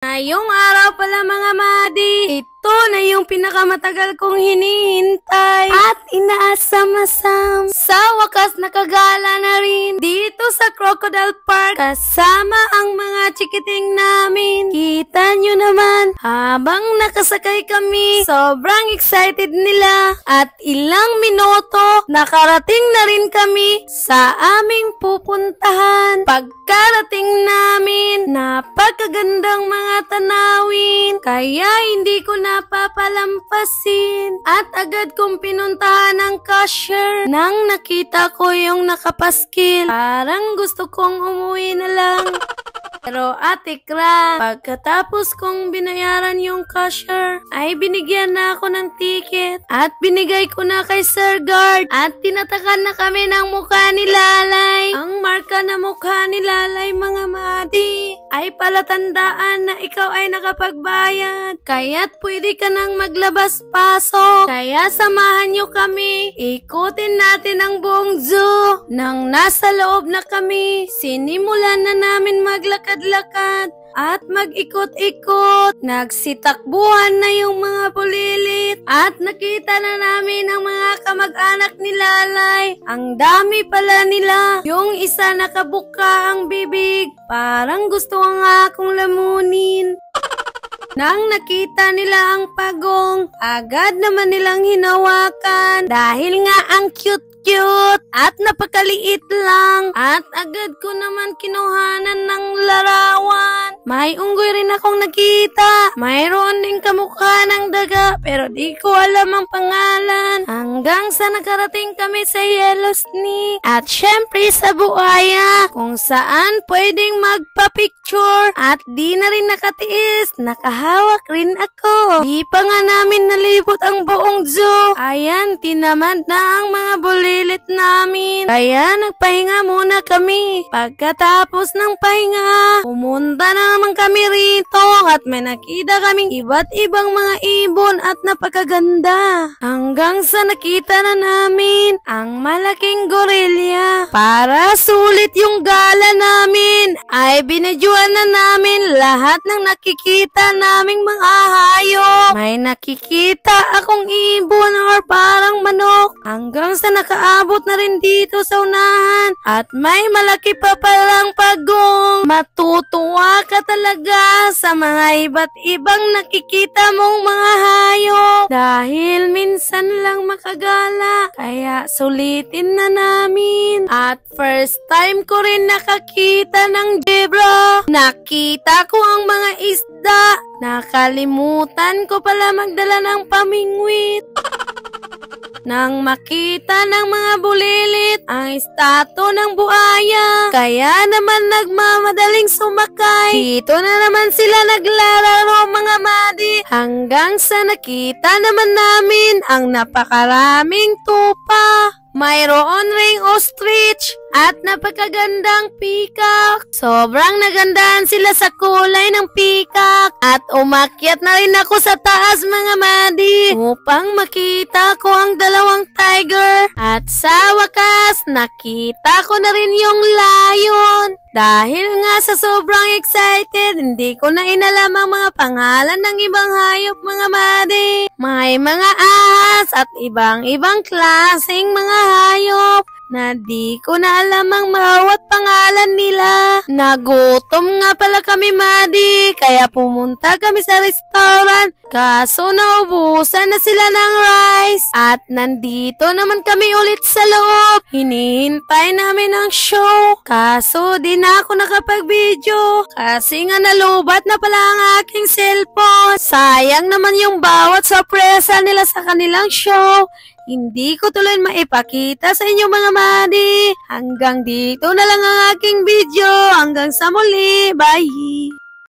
Ngayong araw pala mga madi, ito na yung pinakamatagal kong hinihintay at inaasam-asam. Sa wakas nakagala na rin dito sa Crocodile Park kasama ang mga chikiting namin. Kita nyo naman, habang nakasakay kami, sobrang excited nila at ilang minuto nakarating na rin kami sa aming pupuntahan. Pagkarating namin, napakagandang mga tanawin, kaya hindi ko napapalampasin at agad kong pinuntahan ang cashier. Nang nakita ko yung nakapaskil, parang gusto kong umuwi na lang. Pero Ate Kra, pagkatapos kong binayaran yung cashier, ay binigyan na ako ng ticket at binigay ko na kay Sir Guard at tinatakan na kami ng mukha ni Lalay. Ang marka na mukha ni Lalay mga madi ay palatandaan na ikaw ay nakapagbayad, kaya't pwede ka nang maglabas-pasok. Kaya samahan nyo kami, ikutin natin ang buong zoo. Nang nasa loob na kami, sinimulan na namin maglakad-lakad at mag-ikot-ikot. Nagsitakbuhan na yung mga bulilit at nakita na namin ang mga kamag-anak ni Lalay. Ang dami pala nila. Yung isa nakabuka ang bibig, parang gusto nga akong lamunin. Nang nakita nila ang pagong, agad naman nilang hinawakan dahil nga ang cute at napakaliit lang at agad ko naman kinuhanan ng larawan. May unggoy rin akong nakita. Mayroon din kamukha ng daga pero di ko alam ang pangalan. Hanggang sa nakarating kami sa Yellow Snake at syempre sa buhaya kung saan pwedeng magpa-picture at di na rin nakatiis. Nakahawak rin ako. Di pa nga namin nalibot ang buong zoo. Ayan, tinamad na ang mga bulilit namin. Kaya nagpahinga muna kami. Pagkatapos ng pahinga, pumunta na naman kami rito at may nakita kaming iba't ibang mga ibon at napakaganda. Hanggang sa nakita na namin ang malaking gorilla. Para sulit yung gala namin, ay binidyoan na namin lahat ng nakikita naming mga hayop. May nakikita akong ibon or parang manok. Hanggang sa nakaabot na rin dito sa unahan at may malaki pa palang pagong. Matutuwa ka talaga sa mga iba't ibang nakikita mong mga hayop dahil minsan lang makagala, kaya sulitin na namin. At first time ko rin nakakita ng zebra. Nakita ko ang mga isda. Nakalimutan ko pala magdala ng pamingwit. Nang makita ng mga bulilit ang estatwa ng buhaya, kaya naman nagmamadaling sumakay. Dito na naman sila naglalaro mga madi hanggang sa nakita naman namin ang napakaraming tupa. Mayroon ring ostrich at napakagandang peacock. Sobrang nagandahan sila sa kulay ng peacock at umakyat na rin ako sa taas mga madi upang makita ko ang dalawang tiger. At sa wakas, nakita ko na rin yung lion. Dahil nga sa sobrang excited, hindi ko na inalam ang mga pangalan ng ibang hayop mga madi. May mga ahas at ibang-ibang klaseng mga hayop na di ko na alam ang bawat pangalan nila. Nagutom nga pala kami madi, kaya pumunta kami sa restaurant. Kaso naubusan na sila ng rice at nandito naman kami ulit sa loob. Hinihintay namin ang show. Kaso di na ako nakapag-video kasi nga nalubat na pala ang aking cellphone. Sayang naman yung bawat sorpresa nila sa kanilang show. Hindi ko tuloy maipakita sa inyo mga madi. Hanggang dito na lang ang aking video. Hanggang sa muli. Bye!